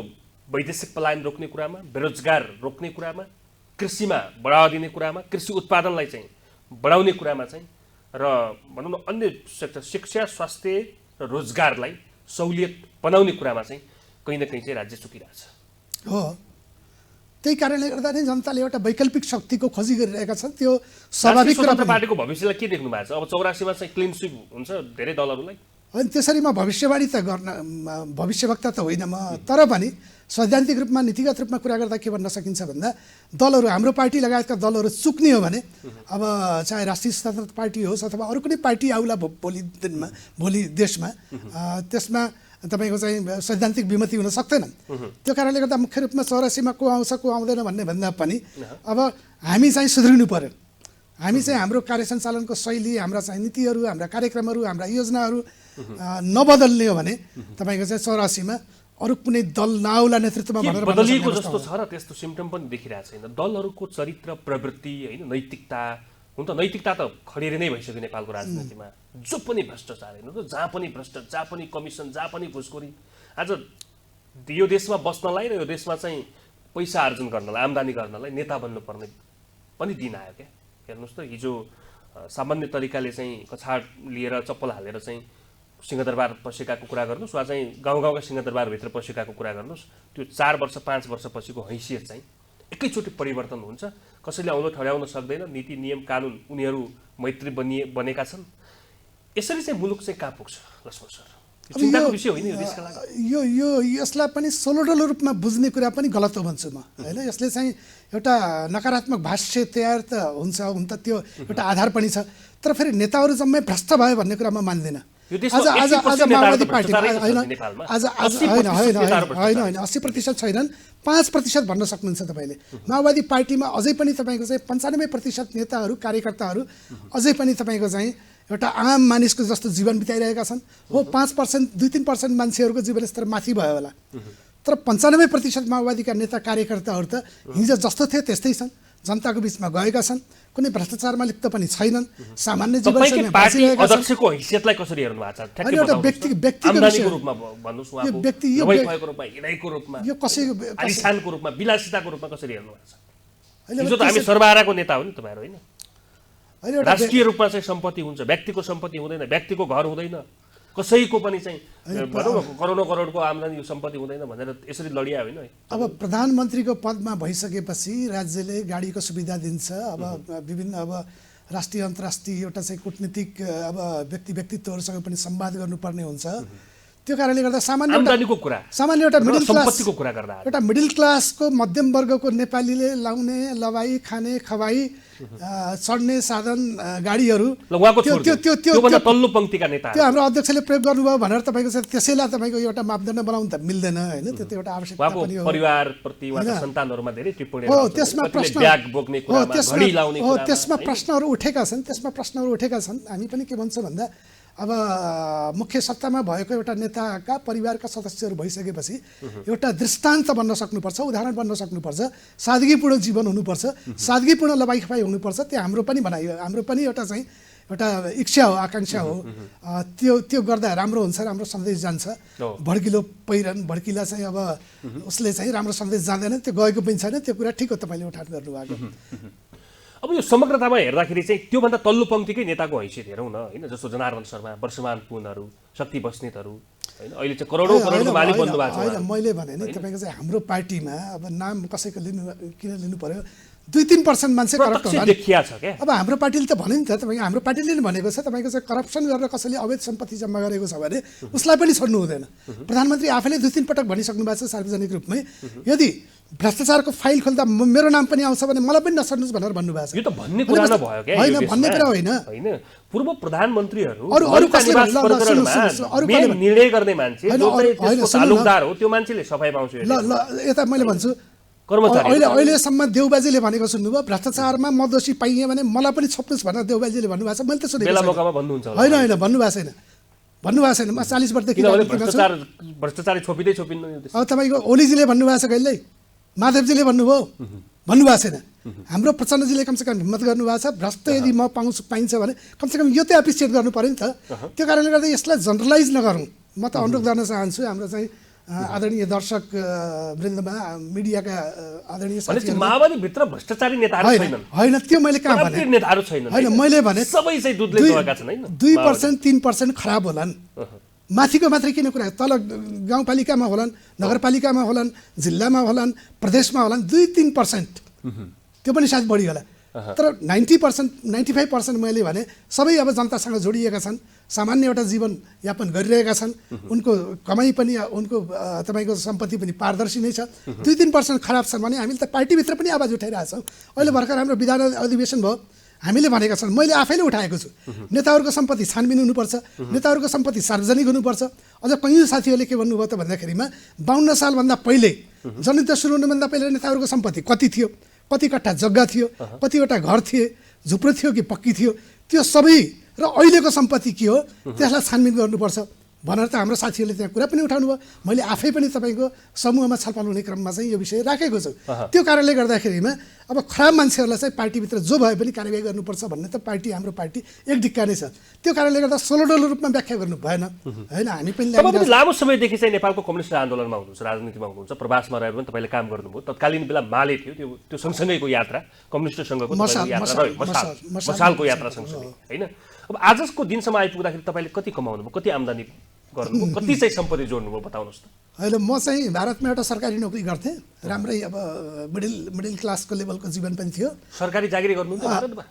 वैदेशिक पलायन रोक्ने कुरामा, बेरोजगार रोक्ने कुरामा, कृषिमा बढावा दिने कुरामा, कृषि उत्पादनलाई चाहिँ बढाउने कुरामा चाहिँ र भनौँ न अन्य सेक्टर शिक्षा, स्वास्थ्य र रोजगारलाई सहुलियत बनाउने कुरामा चाहिँ कहीँ न कहीँ चाहिँ राज्य चुकिरहेछ हो। त्यही कारणले गर्दा नै जनताले एउटा वैकल्पिक शक्तिको खोजी गरिरहेका छन्। त्यो स्वाभाविक कुरा। पार्टीको भविष्यलाई के देख्नु भएको छ? अब 84 मा चाहिँ क्लिन स्विप हुन्छ धेरै दलहरूलाई? होइन, त्यसरी म भविष्यवाणी त गर्न भविष्यवक्ता त होइन म, तर पनि सैद्धान्तिक रूपमा नीतिगत रूपमा कुरा गर्दा के भन्न सकिन्छ भन्दा दलहरू, हाम्रो पार्टी लगायतका दलहरू चुक्ने हो भने अब चाहे राष्ट्रिय स्वतन्त्र पार्टी होस् अथवा अरू कुनै पार्टी आउला भोलि दिनमा, भोलि देशमा, त्यसमा तपाईँको चाहिँ सैद्धान्तिक विमति हुन सक्दैनन्। त्यो कारणले गर्दा मुख्य रूपमा 84 मा को आउँछ को आउँदैन भन्ने भन्दा पनि अब हामी चाहिँ सुध्रिनु पर्यो। हामी चाहिँ हाम्रो कार्य सञ्चालनको शैली, हाम्रा चाहिँ नीतिहरू, हाम्रा कार्यक्रमहरू, हाम्रा योजनाहरू नबदल्ने हो भने तपाईँको चाहिँ 84 मा अरू कुनै दल नआउला नेतृत्वमा भनेर बदलिएको जस्तो छ र त्यस्तो सिम्टम पनि देखिरहेको छैन। दलहरूको चरित्र, प्रवृत्ति होइन, नैतिकता, हुन त नैतिकता त खडेरी नै भइसक्यो नेपालको राजनीतिमा। जो पनि भ्रष्टाचार हेर्नु त, जहाँ पनि भ्रष्ट, जहाँ पनि कमिसन, जहाँ पनि घुसखोरी। आज यो देशमा बस्नलाई र यो देशमा चाहिँ पैसा आर्जन गर्नलाई, आम्दानी गर्नलाई नेता बन्नुपर्ने पनि दिन आयो क्या। हेर्नुहोस् त, हिजो सामान्य तरिकाले चाहिँ कछाड लिएर चप्पल हालेर चाहिँ सिंहदरबार पसेकाको कुरा गर्नुहोस् वा चाहिँ गाउँ गाउँका सिंहदरबारभित्र पसेकाको कुरा गर्नुहोस्, त्यो 4 वर्ष 5 वर्षपछिको हैसियत चाहिँ एकैचोटि परिवर्तन हुन्छ। कसैले औँलो ठड्याउन सक्दैन। नीति नियम कानुन उनीहरू मैत्री बनेका छन्। यसरी चाहिँ मुलुक चाहिँ कहाँ पुग्छ लक्ष्मण सर? चिन्ताको विषय होइन यो देशका लागि। यसलाई पनि सोलोडलो रूपमा बुझ्ने कुरा पनि गलत हो भन्छु म होइन। यसले चाहिँ एउटा नकारात्मक भाष्य तयार त हुन्छ, हुन त त्यो एउटा आधार पनि छ, तर फेरि नेताहरू जम्मै भ्रष्ट भयो भन्ने कुरा म मान्दिनँ। आज माओवादी पार्टीमा होइन 80% छैनन्, 5% भन्न सक्नुहुन्छ तपाईँले। माओवादी पार्टीमा अझै पनि तपाईँको चाहिँ 95% नेताहरू, कार्यकर्ताहरू अझै पनि तपाईँको चाहिँ एउटा आम मानिसको जस्तो जीवन बिताइरहेका छन्। हो 5%, 2-3% मान्छेहरूको जीवनस्तर माथि भयो होला, तर 95% माओवादीका नेता कार्यकर्ताहरू त हिजो जस्तो थिए त्यस्तै छन्, जनताको बिचमा गएका छन्, कुनै भ्रष्टाचारमा लिप्त पनि छैनन्, सामान्य जीवनशैलीमा बाँचिरहेका छन्। अध्यक्षको हैसियतलाई कसरी हेर्नु भएको छ? एउटा व्यक्तिको आम्दानीको रूपमा भन्नुस्, यो व्यक्ति यो भएको रूपमा, हिँडाइको रूपमा, यो कसैको आलिशानको रूपमा, विलासिताको रूपमा कसरी हेर्नु भएको छ? हिजो त हामी सर्वहाराको नेता हो नि तपाईँहरू होइन। राष्ट्रिय रूपमा चाहिँ सम्पत्ति हुन्छ, व्यक्तिको सम्पत्ति हुँदैन, व्यक्तिको घर हुँदैन, कसैको पनि चाहिँ करोडौँ करोडको आम्दानी सम्पत्ति हुँदैन भनेर यसरी लडिया होइन। अब प्रधानमन्त्रीको पदमा भइसकेपछि राज्यले गाडीको सुविधा दिन्छ। अब विभिन्न अब राष्ट्रिय अन्तर्राष्ट्रिय एउटा चाहिँ कूटनीतिक अब व्यक्तित्वहरूसँग पनि संवाद गर्नुपर्ने हुन्छ। त्यो कारणले गर्दा आम्दानीको कुरा सामान्य एउटा र मिडल क्लास सम्पत्तिको कुरा गर्दा एउटा मिडल क्लासको मध्यम वर्गको नेपालीले लाउने लवाई खाने खवाई चढ्ने साधन गाडीहरू ल उहाँको त्यो त्यो त्यो त्योभन्दा त्यो तल्लो पङ्क्तिका नेता त्यो हाम्रो अध्यक्षले प्रयोग गर्नुभयो भनेर तपाईँको चाहिँ त्यसैलाई तपाईँको एउटा मापदण्ड बनाउनु त मिल्दैन होइन त्यो एउटा आवश्यकता उहाँको पनि हो परिवारप्रति उहाँका सन्तानहरूमा धेरै टिप्पणी हो त्यसमा प्रश्न ब्याग बोक्ने कुरामा घडी लाउने हो कुरामा त्यसमा प्रश्नहरू उठेका छन् हामी पनि के भन्छौँ भन्दा अब मुख्य सत्तामा भएको एउटा नेताका परिवारका सदस्यहरू भइसकेपछि एउटा दृष्टान्त बन्न सक्नुपर्छ, उदाहरण बन्न सक्नुपर्छ, सादगीपूर्ण जीवन हुनुपर्छ, सादगीपूर्ण लवाई खपाई हुनुपर्छ। त्यो हाम्रो पनि भनाइ हो, हाम्रो पनि एउटा चाहिँ एउटा इच्छा हो, आकाङ्क्षा हो। त्यो गर्दा राम्रो हुन्छ, राम्रो सन्देश जान्छ। भड्किलो पहिरन भड्किला चाहिँ अब उसले चाहिँ राम्रो सन्देश जाँदैन, त्यो गएको पनि छैन। त्यो कुरा ठिक हो तपाईँले उठान गर्नुभएको। अब यो समग्रतामा हेर्दाखेरि चाहिँ त्योभन्दा तल्लो पङ्क्तिकै नेताको हैसियत हेरौँ न होइन, जस्तो जनार्दन शर्मा, वर्षमान पुनहरू, शक्ति बस्नेतहरू होइन, अहिले चाहिँ करोडौँ करोडको मालिक बन्नु भएको छ। होइन मैले भने नि तपाईँको चाहिँ हाम्रो पार्टीमा अब नाम कसैको किन लिनु पर्यो, 2-3% मान्छे करप्ट होला देखिया छ क्या। अब हाम्रो पार्टीले त भन्यो नि त, तपाईँको हाम्रो पार्टीले नि भनेको छ तपाईँको चाहिँ करप्सन गरेर कसैले अवैध सम्पत्ति जम्मा गरेको छ भने उसलाई पनि छोड्नु हुँदैन। प्रधानमन्त्री आफैले 2-3 पटक भनिसक्नु भएको छ सार्वजनिक रूपमै, यदि भ्रष्टाचारको फाइल खोल्दा मेरो नाम पनि आउँछ भने मलाई पनि नछोड्नुहोस् भनेर भन्नुभएको छ। यो त भन्ने कुरा नभयो क्या, होइन भन्ने कुरा होइन। होइन पूर्व प्रधानमन्त्रीहरू अरू कसले निर्णय गर्ने मान्छे जो चाहिँ त्यसको तालुकदार हो त्यो मान्छेले सफाइ पाउँछ। ल यता मैले भन्छु कर्मचारी अहिलेसम्म देउबाजीले भनेको सुन्नुभयो, भ्रष्टाचारमा म दोषी पाइएँ भने मलाई पनि छोप्नुहोस् भनेर देउबाजीले भन्नुभएको छ। मैले त सुनेको बेला मौकामा भन्नुहुन्छ होइन भन्नुभएको छैन, म 40 वर्षदेखि भ्रष्टाचारी छोपिँदैन। अब तपाईँको ओलीजीले भन्नुभएको छ, कहिल्यै माधवजीले भन्नुभएको छैन। हाम्रो प्रचण्डजीले कमसेकम हिम्मत गर्नुभएको छ, भ्रष्ट यदि म पाइन्छ भने कमसेकम यो त एप्रिसिएट गर्नु पऱ्यो नि त। त्यो कारणले गर्दा यसलाई जनरलाइज नगरौँ। म त अनुरोध गर्न चाहन्छु हाम्रो चाहिँ आदरणीय दर्शक वृन्दमा, मिडियाका आदरणीय साथीहरू, माओवादीभित्र भ्रष्टाचारी नेताहरू छैनन्। होइन त्यो मैले कहाँ भने, नेताहरू छैनन्। होइन मैले भने सबै चाहिँ दुधले गएका छन् हैन। 2% 3% खराब होलान्, माथिको मात्रै किन कुरा, तल गाउँपालिकामा होलान्, नगरपालिकामा होलान्, जिल्लामा होलान्, प्रदेशमा होलान्, 2-3% त्यो पनि सायद बढी होला। तर 90% 95% मैले भने सबै अब जनतासँग जोडिएका छन्, सामान्य एउटा जीवन यापन गरिरहेका छन्, उनको कमाइ पनि उनको तपाईँको सम्पत्ति पनि पारदर्शी नै छ। 2-3% खराब छन् भने हामीले त पार्टीभित्र पनि आवाज उठाइरहेछौँ। अहिले भर्खर हाम्रो विधान अधिवेशन भयो, हामीले भनेका छन्, मैले आफैले उठाएको छु, नेताहरूको सम्पत्ति छानबिन हुनुपर्छ, नेताहरूको सम्पत्ति सार्वजनिक हुनुपर्छ। अझ कयौँ साथीहरूले के भन्नुभयो त भन्दाखेरिमा 52 सालभन्दा पहिले, जनयुद्ध सुरु हुनुभन्दा पहिले नेताहरूको सम्पत्ति कति थियो, कति कट्ठा जग्गा थियो, कतिवटा घर थिए, झुप्रो थियो कि पक्की थियो, त्यो सबै र अहिलेको सम्पत्ति के हो त्यसलाई छानबिन गर्नुपर्छ भनेर त हाम्रो साथीहरूले त्यहाँ कुरा पनि उठाउनु भयो। मैले आफै पनि तपाईँको समूहमा छलफल हुने क्रममा चाहिँ यो विषय राखेको छु। त्यो कारणले गर्दाखेरिमा अब खराब मान्छेहरूलाई चाहिँ पार्टीभित्र जो भए पनि कारबाही गर्नुपर्छ भन्ने त हाम्रो पार्टी एक ढिक्का नै छ। त्यो कारणले गर्दा सोलोडोलो रूपमा व्याख्या गर्नु भएन होइन। हामी पनि लामो समयदेखि चाहिँ नेपालको कम्युनिस्ट आन्दोलनमा हुनुहुन्छ, राजनीतिमा हुनुहुन्छ, प्रवासमा रहेर पनि तपाईँले काम गर्नुभयो। तत्कालीन बेला माले थियो, त्यो सँगसँगैको यात्रा, कम्युनिस्टसँगको मसालको यात्रा सँगसँगै होइन। अब आजको दिनसम्म आइपुग्दाखेरि तपाईँले कति कमाउनुभयो, कति आम्दानी गर्नुभयो, कति चाहिँ सम्पत्ति जोड्नुभयो बताउनुहोस् त। अहिले म चाहिँ भारतमा एउटा सरकारी नोकरी गर्थेँ, राम्रै अब मिडल क्लासको लेभलको जीवन पनि थियो। सरकारी जागिरी गर्नुहुन्छ भारतमा?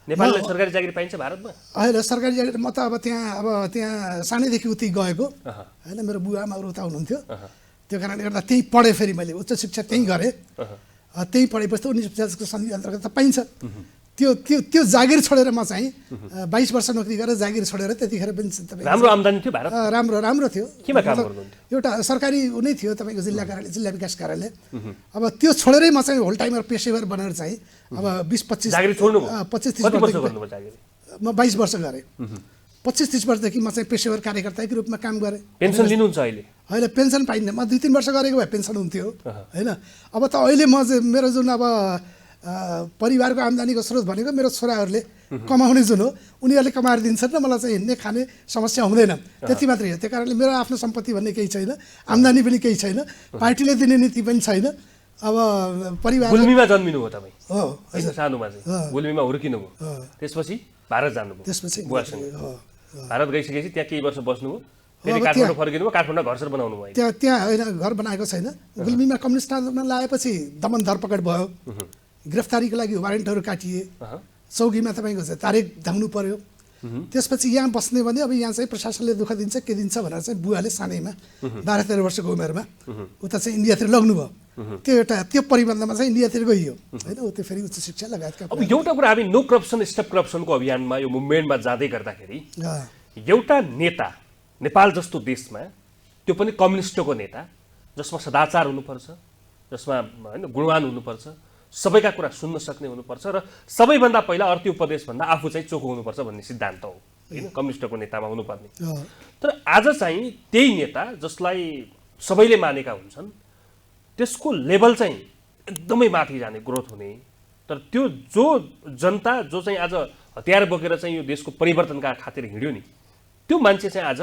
नेपालले सरकारी जागिरी पाइन्छ भारतमा? होइन सरकारी जागिरी म त अब त्यहाँ सानैदेखि उति गएको होइन। मेरो बुवा आमाहरू उता हुनुहुन्थ्यो, त्यो कारणले गर्दा त्यहीँ पढेँ। फेरि मैले उच्च शिक्षा त्यहीँ गरेँ, त्यहीँ पढेपछि त 1950को सन्धि अन्तर्गत त पाइन्छ। त्यो जागिर छोडेर म चाहिँ 22 वर्ष नोकरी गरेर जागिर छोडेर त्यतिखेर पनि राम्रो आम्दानी थियो भारत? राम्रो थियो। केमा काम गर्नुहुन्थ्यो? एउटा सरकारी नै थियो तपाईँको जिल्ला कार्यालय, जिल्ला विकास कार्यालय। अब त्यो छोडेरै म चाहिँ होल टाइमर पेसेवर बनेर चाहिँ अब 20-25 जागिर छोड्नु 25-30 वर्ष गर्नुभयो जागिर? म 22 वर्ष गरेँ। 25-30 वर्षदेखि म चाहिँ पेसेवर कार्यकर्ताको रूपमा काम गरेँ। पेन्सन लिनुहुन्छ अहिले? होइन पेन्सन पाइन्न, म 2-3 वर्ष गरेको भए पेन्सन हुन्थ्यो होइन। अब त अहिले म मेरो जुन अब परिवारको आम्दानीको स्रोत भनेको मेरो छोराहरूले कमाउने जुन हो उनीहरूले कमाएर दिन्छन् र मलाई चाहिँ हिँड्ने खाने समस्या हुँदैन, त्यति मात्रै हो। त्यो कारणले मेरो आफ्नो सम्पत्ति भन्ने केही छैन, आम्दानी पनि केही छैन, पार्टीले दिने नीति पनि छैन। अब परिवार गुल्मीमा जन्मिनु हो तपाईँ? हो हजुर, सानोमा चाहिँ गुल्मीमा हुर्किनु हो, त्यसपछि भारत जानुभयो? त्यसपछि बुवासँग भारत गइसकेपछि त्यहाँ केही वर्ष बस्नुभयो, फेरि काठमाडौँ फर्किनु भयो, काठमाडौँ घरसर बनाउनु भयो? त्यहाँ होइन, घर बनाएको छैन। गुल्मीमा कम्युनिस्ट आन्दोलन लागेपछि दमन धरपकड भयो, गिरफ्तारीको लागि वारेन्टहरू काटिए, चौकीमा तपाईँको चाहिँ तारिक धाउनु पर्यो। त्यसपछि यहाँ बस्ने भने अब यहाँ चाहिँ प्रशासनले दुःख दिन्छ के दिन्छ भनेर चाहिँ बुवाले सानैमा 12-13 वर्षको उमेरमा उता चाहिँ इन्डियातिर लग्नुभयो। त्यो परिबन्धमा चाहिँ इन्डियातिर गइयो होइन, त्यो फेरि उच्च शिक्षा लगायतका अब एउटा कुरा हामी नो करप्सन स्टप करप्सनको अभियानमा यो मुभमेन्टमा जाँदै गर्दाखेरि एउटा नेता नेपाल जस्तो देशमा, त्यो पनि कम्युनिस्टको नेता जसमा सदाचार हुनुपर्छ, जसमा होइन गुणवान हुनुपर्छ, सबैका कुरा सुन्न सक्ने हुनुपर्छ र सबैभन्दा पहिला अर्थी उपदेशभन्दा आफू चाहिँ चोखो हुनुपर्छ भन्ने सिद्धान्त हो होइन कम्युनिस्टको नेतामा हुनुपर्ने। तर आज चाहिँ त्यही नेता जसलाई सबैले मानेका हुन्छन् त्यसको लेभल चाहिँ एकदमै माथि जाने, ग्रोथ हुने, तर त्यो जो जनता जो चाहिँ आज हतियार बोकेर चाहिँ यो देशको परिवर्तनका खातिर हिँड्यो नि, त्यो मान्छे चाहिँ आज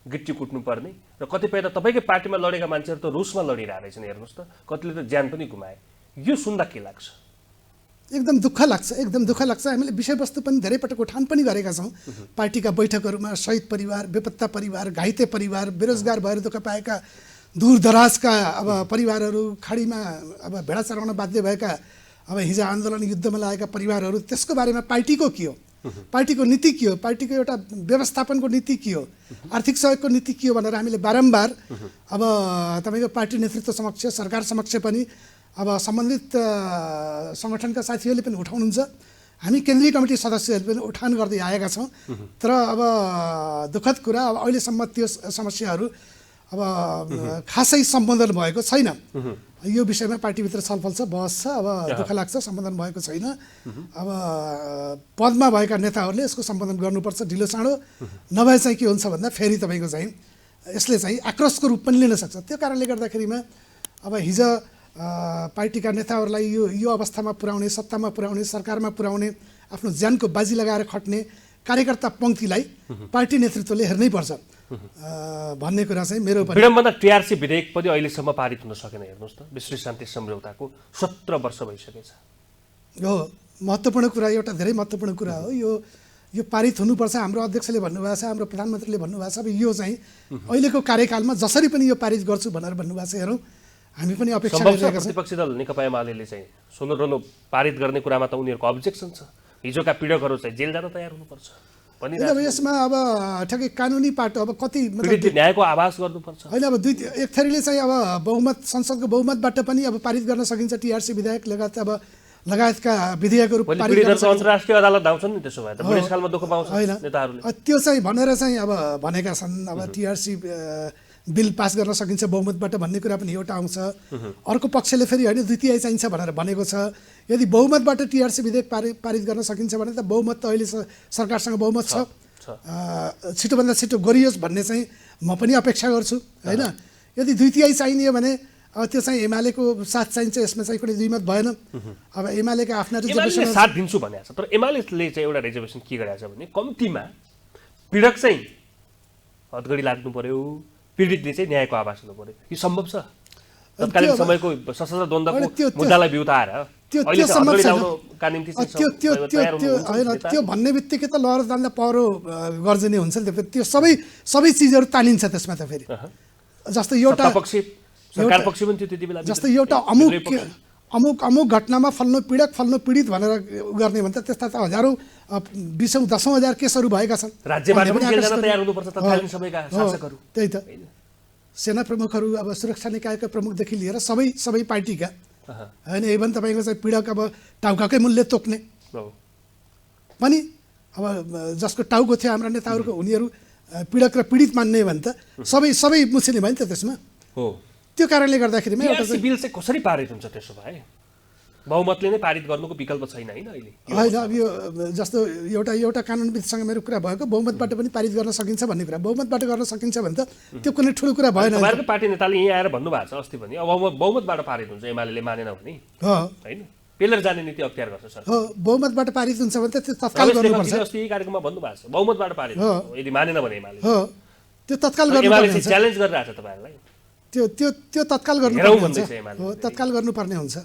गिट्टी कुट्नु पर्ने र कतिपय त तपाईँकै पार्टीमा लडेका मान्छेहरू त रुसमा लडिरहेको रहेछन्, हेर्नुहोस् त, कतिले त ज्यान पनि गुमाए। यो सुन्दा के लाग्छ? एकदम दुःख लाग्छ, एकदम दुःख लाग्छ। हामीले विषयवस्तु पनि धेरै पटक उठान पनि गरेका छौँ पार्टीका बैठकहरूमा। शहीद परिवार, बेपत्ता परिवार, घाइते परिवार, बेरोजगार भएर दुःख पाएका दूरदराजका अब परिवारहरू, खाडीमा अब भेडा चराउन बाध्य भएका, अब हिजो आन्दोलन युद्धमा लागेका परिवारहरू, त्यसको बारेमा पार्टीको के हो, पार्टीको नीति के हो, पार्टीको एउटा व्यवस्थापनको नीति के हो, आर्थिक सहयोगको नीति के हो भनेर हामीले बारम्बार अब तपाईँको पार्टी नेतृत्व समक्ष, सरकार समक्ष पनि अब सम्बन्धित सङ्गठनका साथीहरूले पनि उठाउनुहुन्छ, हामी केन्द्रीय कमिटी सदस्यहरूले पनि उठान गर्दै आएका छौँ। तर अब दुःखद कुरा, अब अहिलेसम्म त्यो समस्याहरू अब खासै सम्बोधन भएको छैन। यो विषयमा पार्टीभित्र छलफल छ, बहस छ, अब दुःख लाग्छ सम्बोधन भएको छैन। अब पदमा भएका नेताहरूले यसको सम्बोधन गर्नुपर्छ ढिलो चाँडो, नभए चाहिँ के हुन्छ भन्दा फेरि तपाईँको चाहिँ यसले चाहिँ आक्रोशको रूप पनि लिन सक्छ। त्यो कारणले गर्दाखेरिमा अब हिजो पार्टीका नेताहरूलाई यो अवस्थामा पुर्याउने, सत्तामा पुर्याउने, सरकारमा पुर्याउने, आफ्नो ज्यानको बाजी लगाएर खट्ने कार्यकर्ता पङ्क्तिलाई पार्टी नेतृत्वले हेर्नै पर्छ भन्ने कुरा चाहिँ मेरो पनि। विडम्बना टिआरसी विधेयक पनि अहिलेसम्म पारित हुन सकेन, हेर्नुहोस् त, विश्व शान्ति सम्झौताको 17 वर्ष भइसकेछ। हो, महत्त्वपूर्ण कुरा, एउटा धेरै महत्त्वपूर्ण कुरा हो यो पारित हुनुपर्छ। हाम्रो अध्यक्षले भन्नुभएको छ, हाम्रो प्रधानमन्त्रीले भन्नुभएको छ, अब यो चाहिँ अहिलेको कार्यकालमा जसरी पनि यो पारित गर्छु भनेर भन्नुभएको छ। हेरौँ, हामी पनि अपेक्षा गरिरहेका छौँ। प्रतिपक्षी दल नेकपा एमाले चाहिँ सोनोरनो पारित गर्ने कुरामा त उनीहरूको अब्जेक्सन छ। हिजोका पीडकहरू चाहिँ जेल जान तयार हुनुपर्छ अब यसमा अब ठ्याक्कै कानुनी पाटो अब कति न्यायको आभास गर्नुपर्छ होइन। अब एक थरीले चाहिँ अब बहुमत, संसदको बहुमतबाट पनि अब पारित गर्न सकिन्छ टिआरसी विधेयक लगायतका विधेयकहरू पारित गर्न सकिन्छ। अन्तर्राष्ट्रिय अदालत आउँछन् नि, त्यसो भए त बुढेसकालमा दुःख पाउँछ नेताहरूले। त्यो चाहिँ भनेर चाहिँ अब भनेका छन्, अब टिआरसी बिल पास गर्न सकिन्छ बहुमतबाट भन्ने कुरा पनि एउटा आउँछ। अर्को पक्षले फेरि होइन द्वितीय चाहिन्छ भनेर भनेको छ। यदि बहुमतबाट टिआरसी विधेयक पारित गर्न सकिन्छ भने त बहुमत त अहिले सरकारसँग बहुमत छ, छिटोभन्दा छिटो गरियोस् भन्ने चाहिँ म पनि अपेक्षा गर्छु होइन। यदि द्वितीय चाहिने भने त्यो चाहिँ एमालेको साथ चाहिन्छ, यसमा चाहिँ कुनै दुईमत भएन। अब एमालेका आफ्ना रिजर्भेसन साथ दिन्छु भनेको छ, तर एमालेले चाहिँ एउटा रिजर्भेसन के गरेको छ भने कम्तीमा पीडक चाहिँ हदगडी लाग्नु पर्यो, पीडितले चाहिँ न्यायको आभास हुनु पर्यो। यो सम्भव छ? तत्कालीन समयको सशस्त्र द्वन्द्वको मुद्दालाई बिउताएर त्यो भन्ने बित्तिकै त लहर जान्दा पहरो गर्जने हुन्छ नि त। त्यो सबै चिजहरू तानिन्छ त्यसमा त फेरि। जस्तो एउटा जस्तो एउटा अमुक घटनामा फल्नु पीडक फल्नु पीडित भनेर गर्ने भने त त्यस्ता त हजारौँ 20,000-10,000 हजार केसहरू भएका छन्। त्यही त सेना प्रमुखहरू, अब सुरक्षा निकायका प्रमुखदेखि लिएर सबै पार्टीका होइन, इभन तपाईँको चाहिँ पीडक अब टाउकाकै मूल्य तोक्ने पनि, अब जसको टाउको थियो हाम्रा नेताहरूको, उनीहरू पीडक र पीडित मान्ने भने त सबै मुछिने भयो नि त त्यसमा। त्यो कारणले गर्दाखेरिमा एउटा बिल चाहिँ कसरी पारित हुन्छ त्यसो भए? बहुमतले नै पारित गर्नुको विकल्प छैन होइन अहिले? होइन, अब यो जस्तो एउटा कानुनविदसँग मेरो कुरा भएको, बहुमतबाट पनि पारित गर्न सकिन्छ भन्ने कुरा। बहुमतबाट गर्न सकिन्छ भने त त्यो कुनै ठुलो कुरा भएन। तपाईँको पार्टी नेताले यहीँ आएर भन्नुभएको छ अस्ति पनि, अब बहुमतबाट पारित हुन्छ एमाले मानेन भने होइन, पेलर जाने नीति अख्तियार गर्छ सर। हो, बहुमतबाट पारित हुन्छ भने त त्यो तत्काल गर्नुपर्छ। अस्ति यही कार्यक्रममा भन्नुभएको छ बहुमतबाट पारित यदि मानेन भने एमाले, हो त्यो तत्काल गर्नुपर्छ। च्यालेन्ज गरिरहेको छ तपाईँहरूलाई, त्यो तत्काल गर्नुपर्ने हुन्छ। हो, तत्काल गर्नुपर्ने हुन्छ।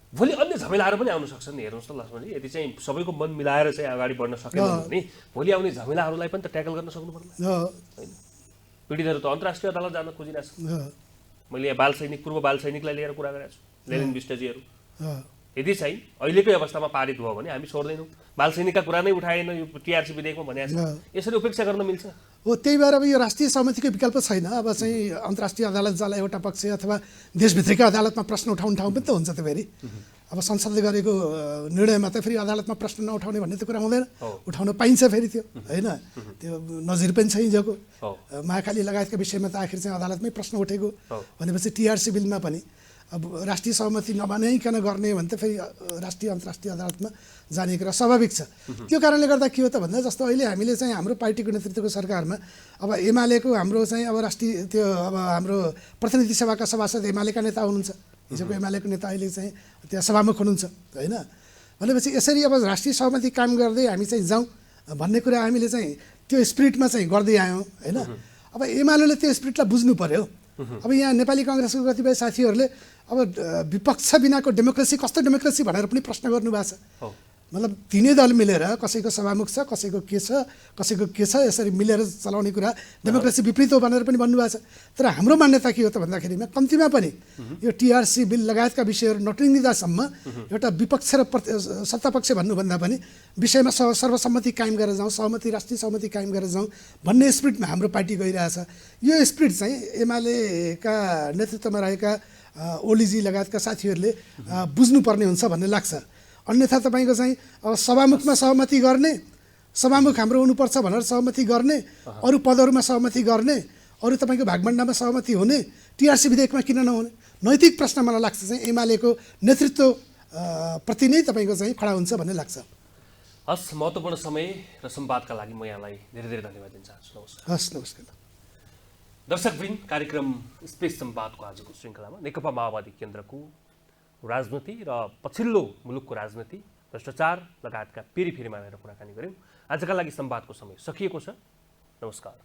भोलि अन्य झमेलाहरू पनि आउन सक्छन् नि, हेर्नुहोस् त लक्ष्मणजी, यदि चाहिँ सबैको मन मिलाएर चाहिँ अगाडि बढ्न सकेन भने भोलि आउने झमेलाहरूलाई पनि त ट्याकल गर्न सक्नु पर्ने होइन। पीडितहरू त अन्तर्राष्ट्रिय अदालत जान खोजिरहेछन्। मैले यहाँ पूर्व बाल सैनिकलाई लिएर कुरा गरेको छु, लेनिन विष्टजीहरू। यदि चाहिँ अहिलेकै अवस्थामा पारित भयो भने हामी छोड्दैनौँ। बालसैनिकका कुरा नै उठाएन यो टिआरसी विधेयकमा भने यसरी उपेक्षा गर्न मिल्छ? हो, त्यही भएर अब यो राष्ट्रिय सहमतिको विकल्प छैन। अब चाहिँ अन्तर्राष्ट्रिय अदालत जाला एउटा पक्ष अथवा देशभित्रकै अदालतमा प्रश्न उठाउने ठाउँ पनि त हुन्छ त फेरि। अब संसदले गरेको निर्णयमा त फेरि अदालतमा प्रश्न नउठाउने भन्ने त कुरा हुँदैन, उठाउन पाइन्छ फेरि त्यो, होइन? त्यो नजिर पनि छ हिजोको महाकाली लगायतका विषयमा त आखिर चाहिँ अदालतमै प्रश्न उठेको भनेपछि टिआरसी बिलमा पनि अब राष्ट्रिय सहमति नबनाइकन गर्ने भने त फेरि राष्ट्रिय अन्तर्राष्ट्रिय अदालतमा जाने कुरा स्वाभाविक छ। त्यो कारणले गर्दा के हो त भन्दा जस्तो अहिले हामीले चाहिँ हाम्रो पार्टीको नेतृत्वको सरकारमा अब एमालेको हाम्रो चाहिँ अब राष्ट्रिय त्यो अब हाम्रो प्रतिनिधि सभाका सभासद एमालेका नेता हुनुहुन्छ, हिजोको एमालेको नेता अहिले चाहिँ त्यहाँ सभामुख हुनुहुन्छ, होइन? भनेपछि यसरी अब राष्ट्रिय सहमति काम गर्दै हामी चाहिँ जाउँ भन्ने कुरा हामीले चाहिँ त्यो स्पिरिटमा चाहिँ गर्दै आयौँ, होइन? अब एमाले त्यो स्पिरिटलाई बुझ्नु पर्यो। अब यहाँ नेपाली काङ्ग्रेसको कतिपय साथीहरूले अब विपक्ष बिनाको डेमोक्रेसी कस्तो डेमोक्रेसी भनेर पनि प्रश्न गर्नुभएको छ। मतलब तिनै दल मिलेर कसैको सभामुख छ, कसैको के छ, कसैको के छ, यसरी मिलेर चलाउने कुरा डेमोक्रेसी विपरीत हो भनेर पनि भन्नुभएको छ। तर हाम्रो मान्यता के हो त भन्दाखेरिमा कम्तीमा पनि यो टिआरसी बिल लगायतका विषयहरू नटिँदासम्म एउटा विपक्ष र सत्तापक्ष भन्नुभन्दा पनि विषयमा सर्वसम्मति कायम गरेर जाउँ, सहमति राष्ट्रिय सहमति कायम गरेर जाउँ भन्ने स्पिरिटमा हाम्रो पार्टी गइरहेछ। यो स्पिरिट चाहिँ एमालेका नेतृत्वमा रहेका ओलीजी लगायतका साथीहरूले बुझ्नुपर्ने हुन्छ भन्ने लाग्छ। अन्यथा तपाईँको चाहिँ अब सभामुखमा सहमति गर्ने, सभामुख हाम्रो हुनुपर्छ भनेर सहमति गर्ने, अरू पदहरूमा सहमति गर्ने, अरू तपाईँको भागभण्डामा सहमति हुने, टिआरसी विधेयकमा किन नहुने? नैतिक प्रश्न मलाई लाग्छ चाहिँ एमालेको नेतृत्व प्रति नै तपाईँको चाहिँ खडा हुन्छ भन्ने लाग्छ। हस्, महत्त्वपूर्ण समय र संवादका लागि म यहाँलाई धेरै धेरै धन्यवाद दिन चाहन्छु। नमस्कार। हस्, नमस्कार। दर्शकवृन्द, कार्यक्रम स्पेस संवादको आजको श्रृङ्खलामा नेकपा माओवादी केन्द्रको राजनीति र पछिल्लो मुलुकको राजनीति, भ्रष्टाचार लगायतका फेरि मारेर कुराकानी गऱ्यौँ। आजका लागि संवादको समय सकिएको छ। नमस्कार।